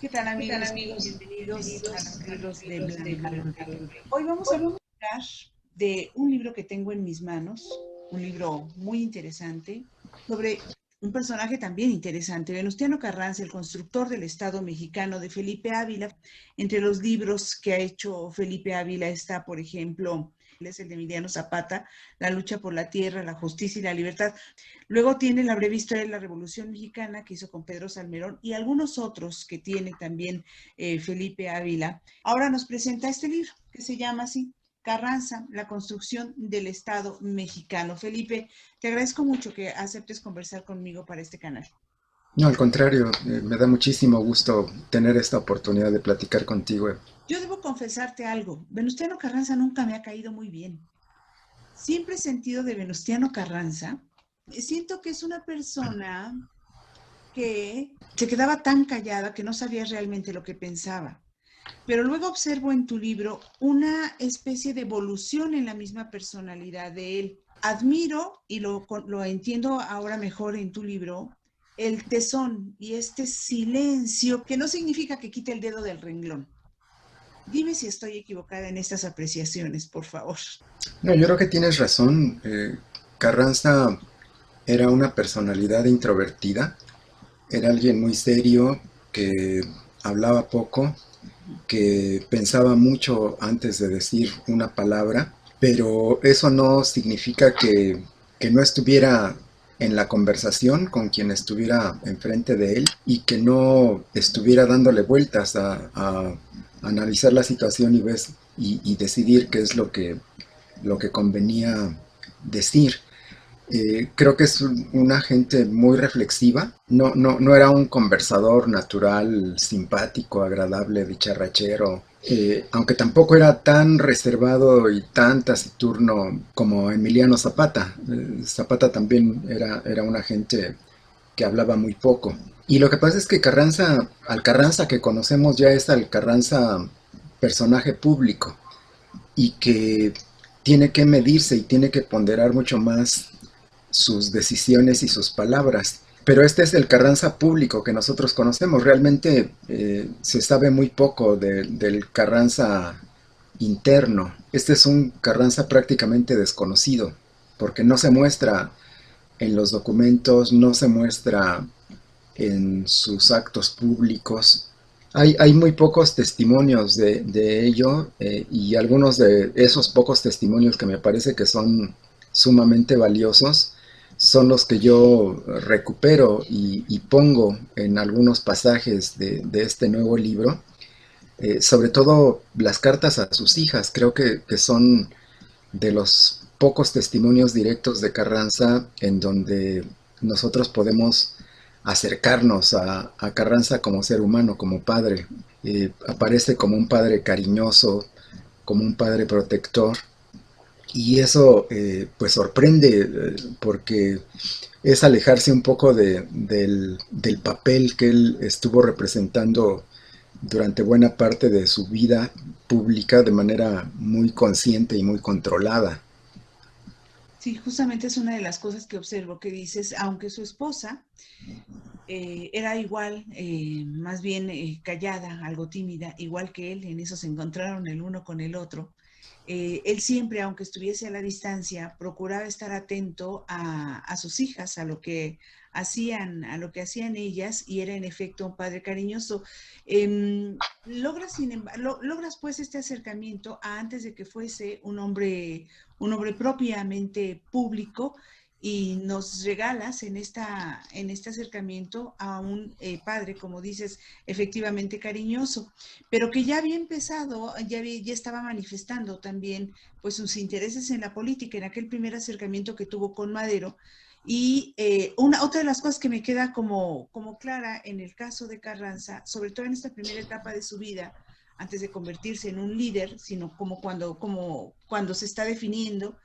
¿Qué tal, amigos? Bienvenidos a los libros de Blanca Rodríguez. Hoy vamos a hablar de un libro que tengo en mis manos, un libro muy interesante, sobre un personaje también interesante, Venustiano Carranza, el constructor del Estado mexicano, de Felipe Ávila. Entre los libros que ha hecho Felipe Ávila está, por ejemplo, es el de Emiliano Zapata, La lucha por la tierra, la justicia y la libertad. Luego tiene La breve historia de la Revolución Mexicana, que hizo con Pedro Salmerón, y algunos otros que tiene también Felipe Ávila. Ahora nos presenta este libro, que se llama así, Carranza, la construcción del Estado mexicano. Felipe, te agradezco mucho que aceptes conversar conmigo para este canal. No, al contrario, me da muchísimo gusto tener esta oportunidad de platicar contigo. Yo debo confesarte algo, Venustiano Carranza nunca me ha caído muy bien. Siempre he sentido de Venustiano Carranza, siento que es una persona que se quedaba tan callada que no sabía realmente lo que pensaba. Pero luego observo en tu libro una especie de evolución en la misma personalidad de él. Admiro, y lo entiendo ahora mejor en tu libro, el tesón y este silencio que no significa que quite el dedo del renglón. Dime si estoy equivocada en estas apreciaciones, por favor. No, yo creo que tienes razón. Carranza era una personalidad introvertida, era alguien muy serio, que hablaba poco, que pensaba mucho antes de decir una palabra, pero eso no significa que no estuviera en la conversación con quien estuviera enfrente de él y que no estuviera dándole vueltas a analizar la situación y decidir qué es lo que convenía decir. Creo que es una gente muy reflexiva. No era un conversador natural, simpático, agradable, dicharrachero. Aunque tampoco era tan reservado y tan taciturno como Emiliano Zapata. Zapata también era una gente que hablaba muy poco. Y lo que pasa es que Carranza, al Carranza que conocemos ya es al Carranza personaje público y que tiene que medirse y tiene que ponderar mucho más sus decisiones y sus palabras. Pero este es el Carranza público que nosotros conocemos. Realmente se sabe muy poco del Carranza interno. Este es un Carranza prácticamente desconocido, porque no se muestra en los documentos, no se muestra en sus actos públicos. Hay muy pocos testimonios de ello y algunos de esos pocos testimonios que me parece que son sumamente valiosos son los que yo recupero y pongo en algunos pasajes de este nuevo libro, sobre todo las cartas a sus hijas. Creo que son de los pocos testimonios directos de Carranza en donde nosotros podemos acercarnos a Carranza como ser humano, como padre. Aparece como un padre cariñoso, como un padre protector, y eso pues sorprende porque es alejarse un poco del papel que él estuvo representando durante buena parte de su vida pública de manera muy consciente y muy controlada. Sí, justamente es una de las cosas que observo, que dices, aunque su esposa era igual, más bien callada, algo tímida, igual que él, en eso se encontraron el uno con el otro. Él siempre, aunque estuviese a la distancia, procuraba estar atento a sus hijas, a lo que hacían ellas, y era en efecto un padre cariñoso. Logras, sin embargo, logras pues este acercamiento a antes de que fuese un hombre propiamente público, y nos regalas en este acercamiento a un padre, como dices, efectivamente cariñoso, pero que ya había empezado, ya estaba manifestando también pues sus intereses en la política, en aquel primer acercamiento que tuvo con Madero. Y otra de las cosas que me queda como clara en el caso de Carranza, sobre todo en esta primera etapa de su vida, antes de convertirse en un líder, sino como cuando se está definiendo,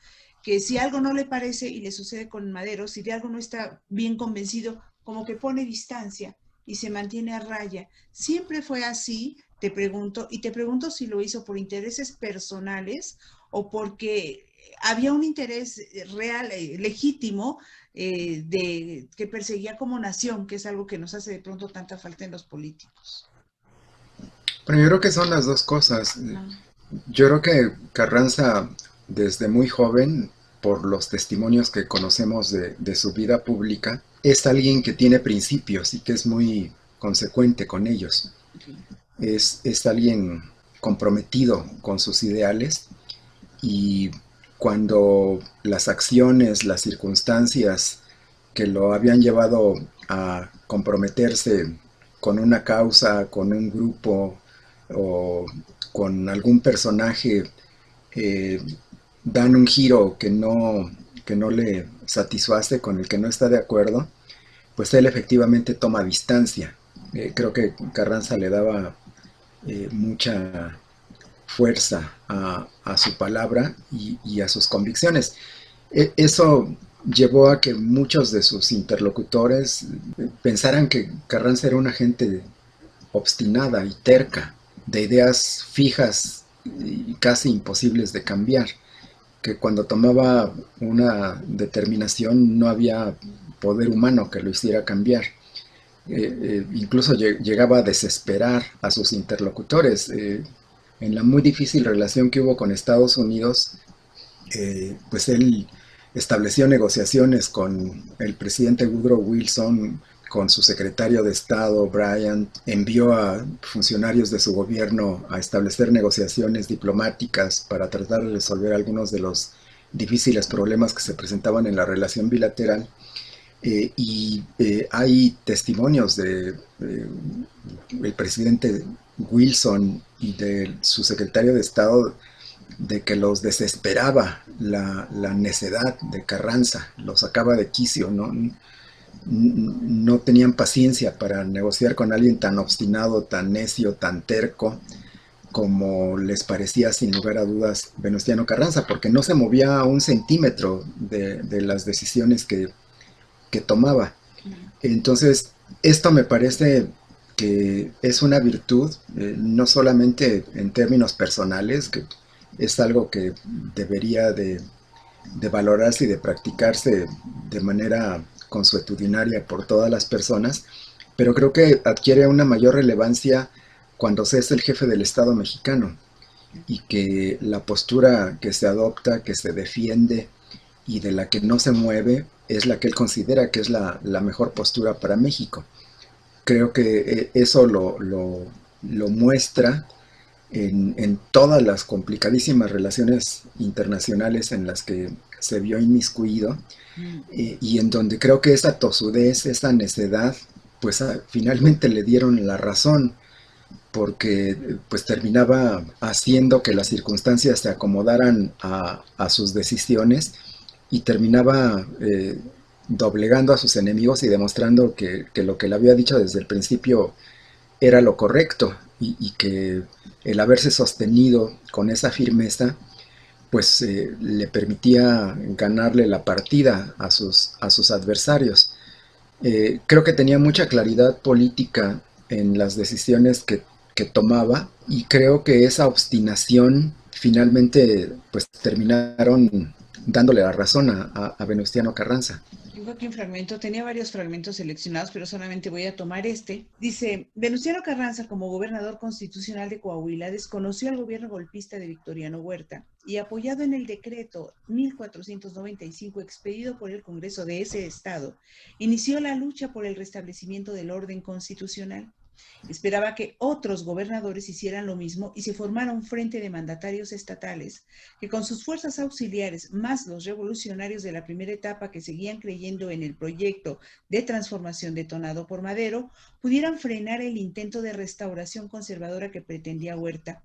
que si algo no le parece, y le sucede con Madero, si de algo no está bien convencido, como que pone distancia y se mantiene a raya. Siempre fue así, te pregunto, y te pregunto si lo hizo por intereses personales o porque había un interés real, legítimo, que perseguía como nación, que es algo que nos hace de pronto tanta falta en los políticos. Pero yo creo que son las dos cosas. Ajá. Yo creo que Carranza, desde muy joven, por los testimonios que conocemos de su vida pública, es alguien que tiene principios y que es muy consecuente con ellos. Okay. Es alguien comprometido con sus ideales y cuando las acciones, las circunstancias que lo habían llevado a comprometerse con una causa, con un grupo o con algún personaje, eh, dan un giro que no le satisface, con el que no está de acuerdo, pues él efectivamente toma distancia. Creo que Carranza le daba mucha fuerza a su palabra y a sus convicciones. Eso llevó a que muchos de sus interlocutores pensaran que Carranza era una gente obstinada y terca, de ideas fijas y casi imposibles de cambiar, que cuando tomaba una determinación no había poder humano que lo hiciera cambiar. Incluso llegaba a desesperar a sus interlocutores. En la muy difícil relación que hubo con Estados Unidos, pues él estableció negociaciones con el presidente Woodrow Wilson, con su secretario de Estado, Bryant, envió a funcionarios de su gobierno a establecer negociaciones diplomáticas para tratar de resolver algunos de los difíciles problemas que se presentaban en la relación bilateral. Hay testimonios de el presidente Wilson y de su secretario de Estado de que los desesperaba la necedad de Carranza, los sacaba de quicio, no tenían paciencia para negociar con alguien tan obstinado, tan necio, tan terco, como les parecía sin lugar a dudas Venustiano Carranza, porque no se movía un centímetro de las decisiones que tomaba. Entonces, esto me parece que es una virtud, no solamente en términos personales, que es algo que debería de valorarse y de practicarse de manera consuetudinaria por todas las personas, pero creo que adquiere una mayor relevancia cuando se es el jefe del Estado mexicano y que la postura que se adopta, que se defiende y de la que no se mueve es la que él considera que es la mejor postura para México. Creo que eso lo muestra en todas las complicadísimas relaciones internacionales en las que se vio inmiscuido, y en donde creo que esa tosudez, esa necedad, pues finalmente le dieron la razón, porque pues terminaba haciendo que las circunstancias se acomodaran a sus decisiones y terminaba doblegando a sus enemigos y demostrando que lo que le había dicho desde el principio era lo correcto y que el haberse sostenido con esa firmeza pues le permitía ganarle la partida a sus adversarios. Creo que tenía mucha claridad política en las decisiones que tomaba y creo que esa obstinación finalmente pues terminaron dándole la razón a Venustiano Carranza. Tengo aquí un fragmento, tenía varios fragmentos seleccionados, pero solamente voy a tomar este. Dice, Venustiano Carranza, como gobernador constitucional de Coahuila, desconoció al gobierno golpista de Victoriano Huerta y, apoyado en el decreto 1495 expedido por el Congreso de ese estado, inició la lucha por el restablecimiento del orden constitucional. Esperaba que otros gobernadores hicieran lo mismo y se formara un frente de mandatarios estatales que, con sus fuerzas auxiliares más los revolucionarios de la primera etapa que seguían creyendo en el proyecto de transformación detonado por Madero, pudieran frenar el intento de restauración conservadora que pretendía Huerta.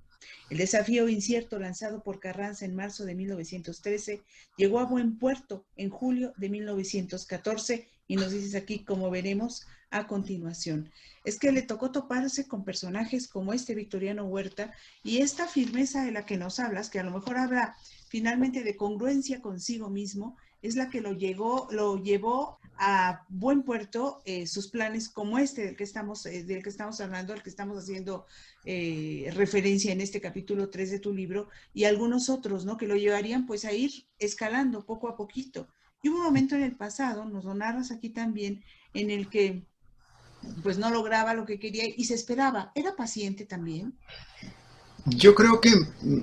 El desafío incierto lanzado por Carranza en marzo de 1913 llegó a buen puerto en julio de 1914 y nos dices aquí, como veremos a continuación. Es que le tocó toparse con personajes como este Victoriano Huerta y esta firmeza de la que nos hablas, que a lo mejor habla finalmente de congruencia consigo mismo, es la que lo llevó a buen puerto sus planes como este del que estamos hablando, del que estamos haciendo referencia en este capítulo 3 de tu libro, y algunos otros, ¿no? Que lo llevarían pues a ir escalando poco a poquito. Y hubo un momento en el pasado, nos lo narras aquí también, en el que pues no lograba lo que quería y se esperaba. ¿Era paciente también? Yo creo que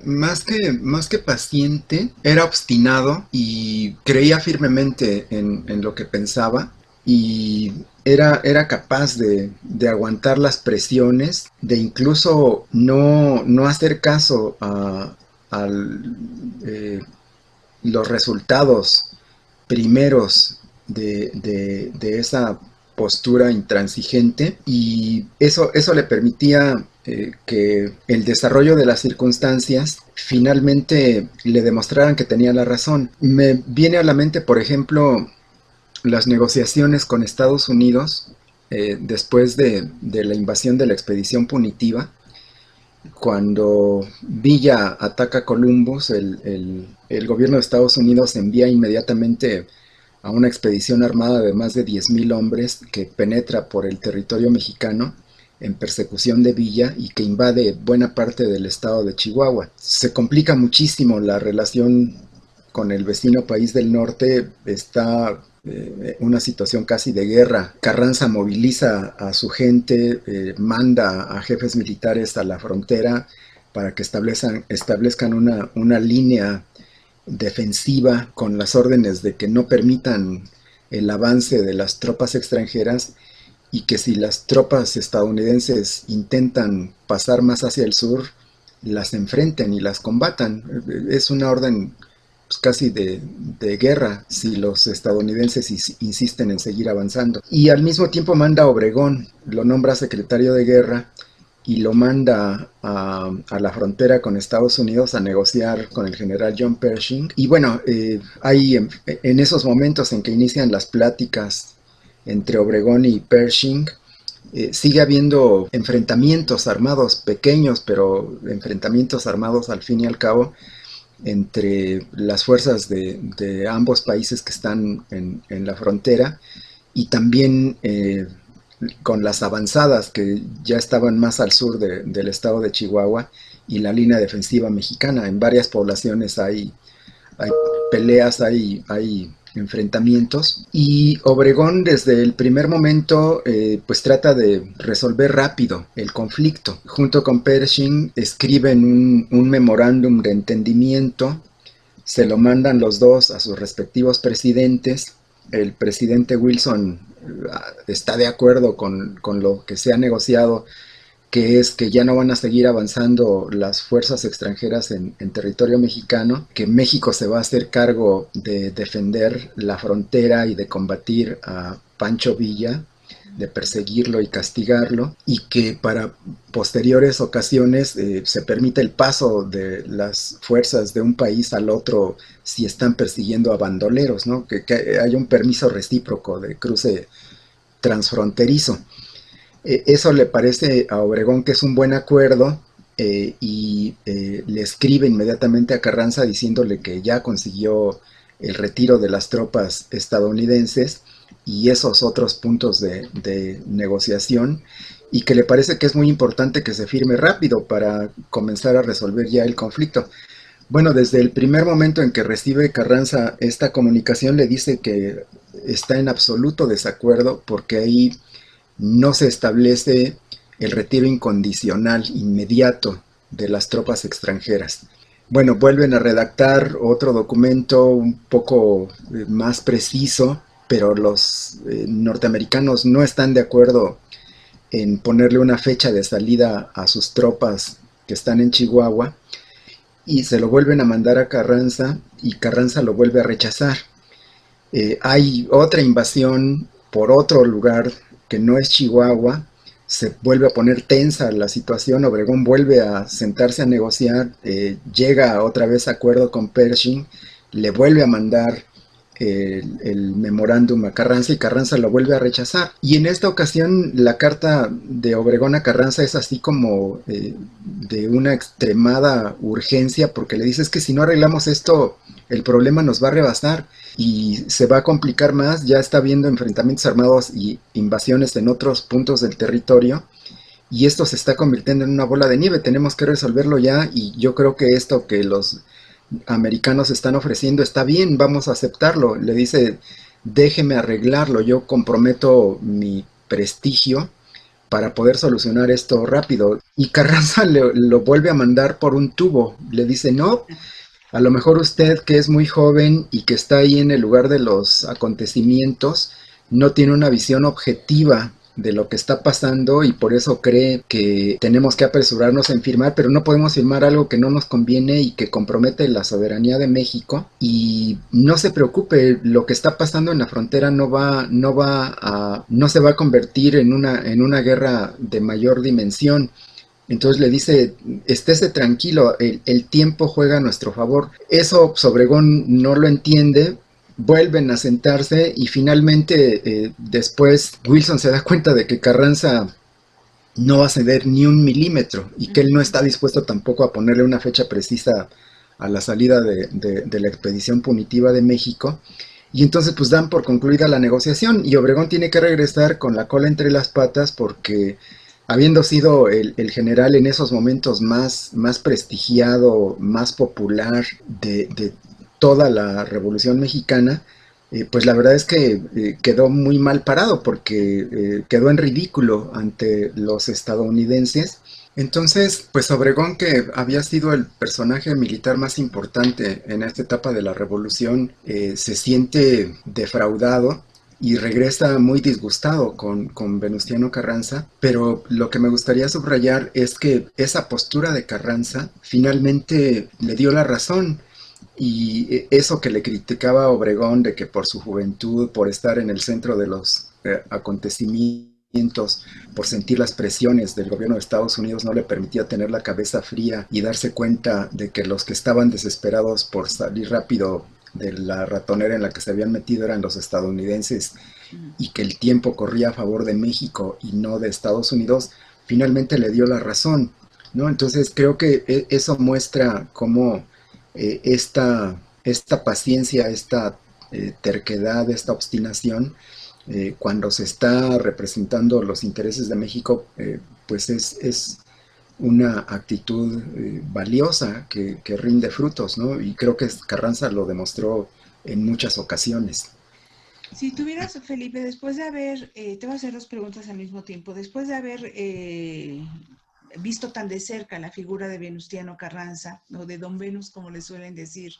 más que paciente, era obstinado y creía firmemente en lo que pensaba y era capaz de aguantar las presiones, de incluso no hacer caso a los resultados primeros de esa postura intransigente y eso le permitía que el desarrollo de las circunstancias finalmente le demostraran que tenía la razón. Me viene a la mente, por ejemplo, las negociaciones con Estados Unidos después de la invasión de la expedición punitiva. Cuando Villa ataca Columbus, el gobierno de Estados Unidos envía inmediatamente a una expedición armada de más de 10.000 hombres que penetra por el territorio mexicano en persecución de Villa y que invade buena parte del estado de Chihuahua. Se complica muchísimo la relación con el vecino país del norte, está una situación casi de guerra. Carranza moviliza a su gente, manda a jefes militares a la frontera para que establezcan una línea defensiva con las órdenes de que no permitan el avance de las tropas extranjeras y que si las tropas estadounidenses intentan pasar más hacia el sur, las enfrenten y las combatan. Es una orden pues, casi de guerra si los estadounidenses insisten en seguir avanzando. Y al mismo tiempo manda a Obregón, lo nombra secretario de guerra y lo manda a la frontera con Estados Unidos a negociar con el general John Pershing. Y bueno, hay en esos momentos en que inician las pláticas entre Obregón y Pershing, sigue habiendo enfrentamientos armados pequeños, pero enfrentamientos armados al fin y al cabo entre las fuerzas de ambos países que están en la frontera y también con las avanzadas que ya estaban más al sur del estado de Chihuahua y la línea defensiva mexicana. En varias poblaciones hay peleas, hay enfrentamientos y Obregón desde el primer momento pues trata de resolver rápido el conflicto. Junto con Pershing escriben un memorándum de entendimiento, se lo mandan los dos a sus respectivos presidentes. El presidente Wilson está de acuerdo con lo que se ha negociado, que es que ya no van a seguir avanzando las fuerzas extranjeras en territorio mexicano, que México se va a hacer cargo de defender la frontera y de combatir a Pancho Villa, de perseguirlo y castigarlo, y que para posteriores ocasiones se permite el paso de las fuerzas de un país al otro si están persiguiendo a bandoleros, ¿no? Que haya un permiso recíproco de cruce transfronterizo. Eso le parece a Obregón que es un buen acuerdo y le escribe inmediatamente a Carranza diciéndole que ya consiguió el retiro de las tropas estadounidenses y esos otros puntos de negociación y que le parece que es muy importante que se firme rápido para comenzar a resolver ya el conflicto. Bueno, desde el primer momento en que recibe Carranza esta comunicación le dice que está en absoluto desacuerdo porque ahí no se establece el retiro incondicional, inmediato, de las tropas extranjeras. Bueno, vuelven a redactar otro documento un poco más preciso, pero los norteamericanos no están de acuerdo en ponerle una fecha de salida a sus tropas que están en Chihuahua y se lo vuelven a mandar a Carranza y Carranza lo vuelve a rechazar. Hay otra invasión por otro lugar que no es Chihuahua, se vuelve a poner tensa la situación, Obregón vuelve a sentarse a negociar, llega otra vez a acuerdo con Pershing, le vuelve a mandar el memorándum a Carranza y Carranza lo vuelve a rechazar. Y en esta ocasión la carta de Obregón a Carranza es así como de una extremada urgencia porque le dice es que si no arreglamos esto el problema nos va a rebasar y se va a complicar más, ya está habiendo enfrentamientos armados y invasiones en otros puntos del territorio y esto se está convirtiendo en una bola de nieve, tenemos que resolverlo ya y yo creo que esto que los americanos están ofreciendo está bien, vamos a aceptarlo. Le dice, déjeme arreglarlo, yo comprometo mi prestigio para poder solucionar esto rápido. Y Carranza lo vuelve a mandar por un tubo. Le dice, no, a lo mejor usted que es muy joven y que está ahí en el lugar de los acontecimientos, no tiene una visión objetiva de lo que está pasando y por eso cree que tenemos que apresurarnos en firmar, pero no podemos firmar algo que no nos conviene y que compromete la soberanía de México. Y no se preocupe, lo que está pasando en la frontera no se va a convertir en una guerra de mayor dimensión. Entonces le dice, estése tranquilo, el tiempo juega a nuestro favor. Eso Obregón no lo entiende, vuelven a sentarse y finalmente después Wilson se da cuenta de que Carranza no va a ceder ni un milímetro y que él no está dispuesto tampoco a ponerle una fecha precisa a la salida de la expedición punitiva de México. Y entonces pues dan por concluida la negociación y Obregón tiene que regresar con la cola entre las patas porque habiendo sido el general en esos momentos más prestigiado, más popular de toda la Revolución Mexicana, pues la verdad es que quedó muy mal parado porque quedó en ridículo ante los estadounidenses. Entonces, pues Obregón, que había sido el personaje militar más importante en esta etapa de la revolución, se siente defraudado y regresa muy disgustado con Venustiano Carranza, pero lo que me gustaría subrayar es que esa postura de Carranza finalmente le dio la razón. Y eso que le criticaba a Obregón de que por su juventud, por estar en el centro de los acontecimientos, por sentir las presiones del gobierno de Estados Unidos, no le permitía tener la cabeza fría y darse cuenta de que los que estaban desesperados por salir rápido de la ratonera en la que se habían metido eran los estadounidenses y que el tiempo corría a favor de México y no de Estados Unidos, finalmente le dio la razón, ¿no? Entonces creo que eso muestra cómo esta paciencia, esta terquedad, esta obstinación, cuando se está representando los intereses de México, pues es una actitud valiosa que rinde frutos, ¿no? Y creo que Carranza lo demostró en muchas ocasiones. Si tuvieras, Felipe, después de haber, te voy a hacer dos preguntas al mismo tiempo, después de haber visto tan de cerca la figura de Venustiano Carranza, o de Don Venus, como le suelen decir,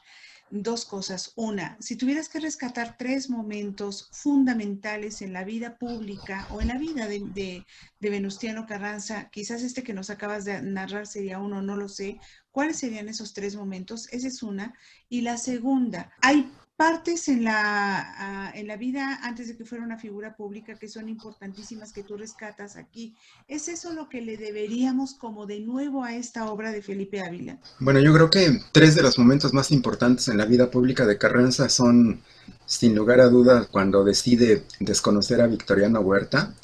dos cosas. Una, si tuvieras que rescatar tres momentos fundamentales en la vida pública o en la vida de Venustiano Carranza, quizás este que nos acabas de narrar sería uno, no lo sé. ¿Cuáles serían esos tres momentos? Esa es una. Y la segunda, hay partes en la vida antes de que fuera una figura pública que son importantísimas que tú rescatas aquí. ¿Es eso lo que le deberíamos como de nuevo a esta obra de Felipe Ávila? Bueno, yo creo que tres de los momentos más importantes en la vida pública de Carranza son, sin lugar a dudas, cuando decide desconocer a Victoriano Huerta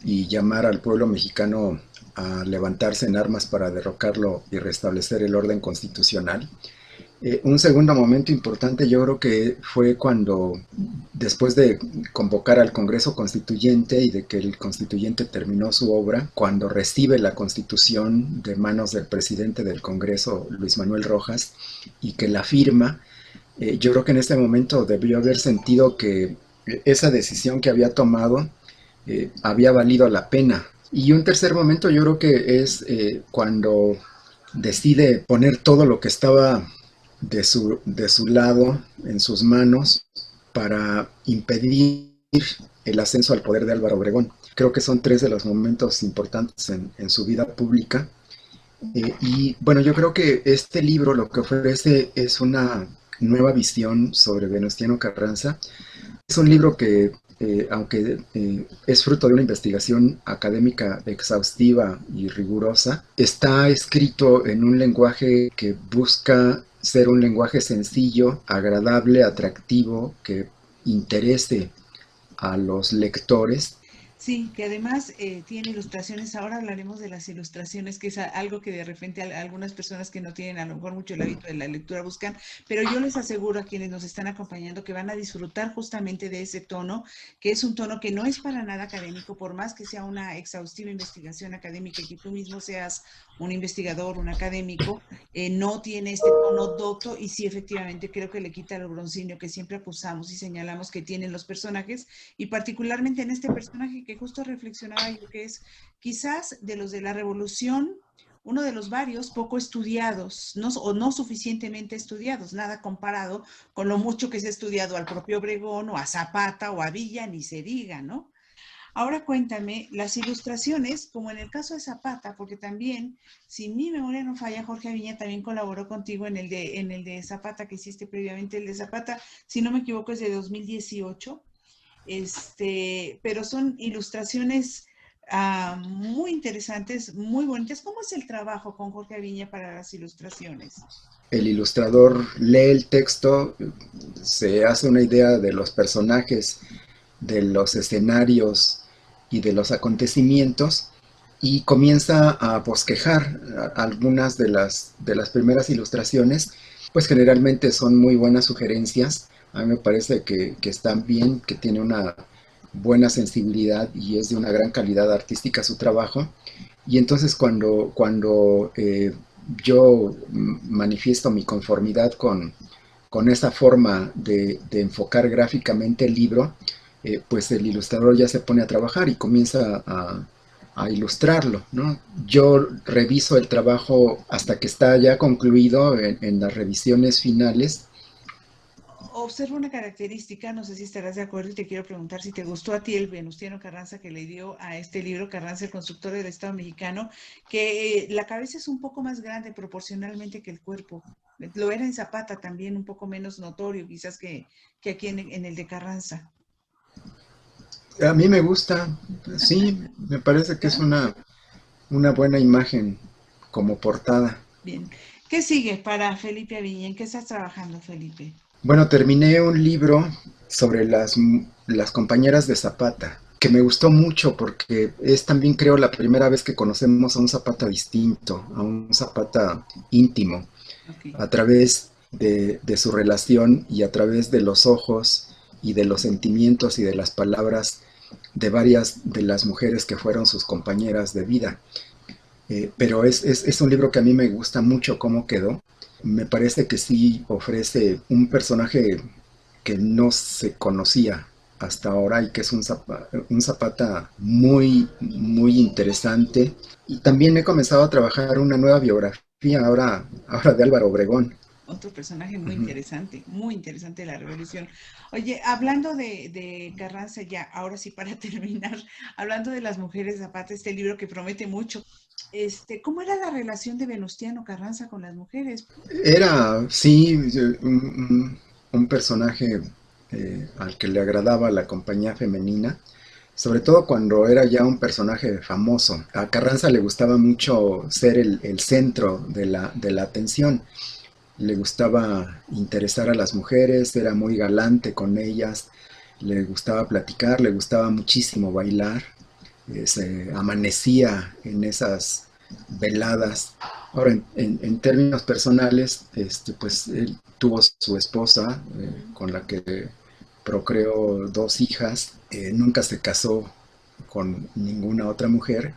y llamar al pueblo mexicano a levantarse en armas para derrocarlo y restablecer el orden constitucional. Un segundo momento importante yo creo que fue cuando, después de convocar al Congreso Constituyente y de que el Constituyente terminó su obra, cuando recibe la Constitución de manos del presidente del Congreso, Luis Manuel Rojas, y que la firma, yo creo que en este momento debió haber sentido que esa decisión que había tomado había valido la pena. Y un tercer momento yo creo que es cuando decide poner todo lo que estaba de su lado, en sus manos, para impedir el ascenso al poder de Álvaro Obregón. Creo que son tres de los momentos importantes en su vida pública. Y bueno, yo creo que este libro lo que ofrece es una nueva visión sobre Venustiano Carranza. Es un libro que, aunque es fruto de una investigación académica exhaustiva y rigurosa, está escrito en un lenguaje que busca ser un lenguaje sencillo, agradable, atractivo, que interese a los lectores. Sí, que además tiene ilustraciones. Ahora hablaremos de las ilustraciones, que es algo que de repente algunas personas que no tienen a lo mejor mucho el hábito de la lectura buscan, pero yo les aseguro a quienes nos están acompañando que van a disfrutar justamente de ese tono, que es un tono que no es para nada académico, por más que sea una exhaustiva investigación académica y que tú mismo seas un investigador, un académico, no tiene este tono docto y sí efectivamente creo que le quita el broncíneo que siempre acusamos y señalamos que tienen los personajes y particularmente en este personaje que justo reflexionaba yo, que es quizás de los de la Revolución, uno de los varios poco estudiados, o no suficientemente estudiados, nada comparado con lo mucho que se ha estudiado al propio Obregón o a Zapata o a Villa, ni se diga, ¿no? Ahora cuéntame, las ilustraciones, como en el caso de Zapata, porque también, si mi memoria no falla, Jorge Aviña también colaboró contigo en el de Zapata que hiciste previamente. El de Zapata, si no me equivoco, es de 2018, pero son ilustraciones muy interesantes, muy bonitas. ¿Cómo es el trabajo con Jorge Aviña para las ilustraciones? El ilustrador lee el texto, se hace una idea de los personajes, de los escenarios y de los acontecimientos y comienza a bosquejar algunas de las primeras ilustraciones, pues generalmente son muy buenas sugerencias. A mí me parece que están bien, que tiene una buena sensibilidad y es de una gran calidad artística su trabajo. Y entonces cuando yo manifiesto mi conformidad con esa forma de enfocar gráficamente el libro, pues el ilustrador ya se pone a trabajar y comienza a ilustrarlo, ¿no? Yo reviso el trabajo hasta que está ya concluido en las revisiones finales. Observo una característica, no sé si estarás de acuerdo y te quiero preguntar si te gustó a ti el Venustiano Carranza que le dio a este libro, Carranza, el constructor del Estado mexicano, que la cabeza es un poco más grande proporcionalmente que el cuerpo. Lo era en Zapata también, un poco menos notorio quizás que aquí en el de Carranza. A mí me gusta, sí, me parece que es ¿Ah? una buena imagen como portada. Bien. ¿Qué sigue para Felipe Aviña? ¿En qué estás trabajando, Felipe? Bueno, terminé un libro sobre las compañeras de Zapata, que me gustó mucho porque es también creo la primera vez que conocemos a un Zapata distinto, a un Zapata íntimo, Ok. a través de su relación y a través de los ojos y de los sentimientos y de las palabras de varias de las mujeres que fueron sus compañeras de vida. Pero es un libro que a mí me gusta mucho cómo quedó. Me parece que sí ofrece un personaje que no se conocía hasta ahora y que es un Zapata muy, muy interesante. Y también he comenzado a trabajar una nueva biografía ahora de Álvaro Obregón. Otro personaje Ujú. muy interesante de la revolución. Oye, hablando de Carranza ya, ahora sí para terminar, hablando de las mujeres Zapata, este libro que promete mucho, ¿cómo era la relación de Venustiano Carranza con las mujeres? Era, sí, un personaje al que le agradaba la compañía femenina, sobre todo cuando era ya un personaje famoso. A Carranza le gustaba mucho ser el centro de la atención, le gustaba interesar a las mujeres, era muy galante con ellas, le gustaba platicar, le gustaba muchísimo bailar, se amanecía en esas veladas. Ahora, en términos personales, pues él tuvo su esposa, con la que procreó dos hijas, nunca se casó con ninguna otra mujer,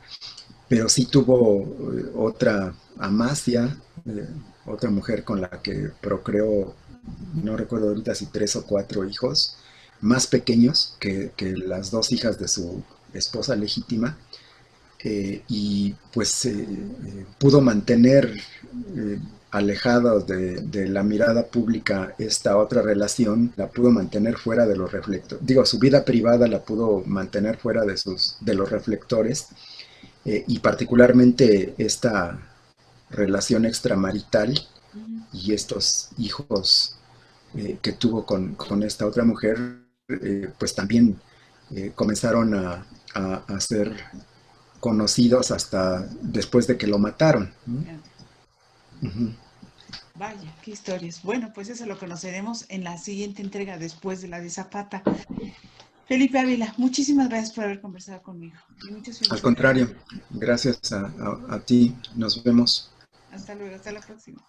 pero sí tuvo otra Amasia, otra mujer con la que procreó, no recuerdo ahorita si tres o cuatro hijos, más pequeños que las dos hijas de su esposa legítima, y pues pudo mantener alejada de la mirada pública esta otra relación, la pudo mantener fuera de los reflectores, digo, su vida privada la pudo mantener fuera de los reflectores, y particularmente esta relación extramarital Ujú. y estos hijos que tuvo con esta otra mujer, pues también comenzaron a ser conocidos hasta después de que lo mataron, ¿no? Ya. Ujú. Vaya, qué historias. Bueno, pues eso lo conoceremos en la siguiente entrega después de la de Zapata. Felipe Ávila, muchísimas gracias por haber conversado conmigo y muchas Al felicidades. contrario, gracias a ti, nos vemos. Hasta luego, hasta la próxima.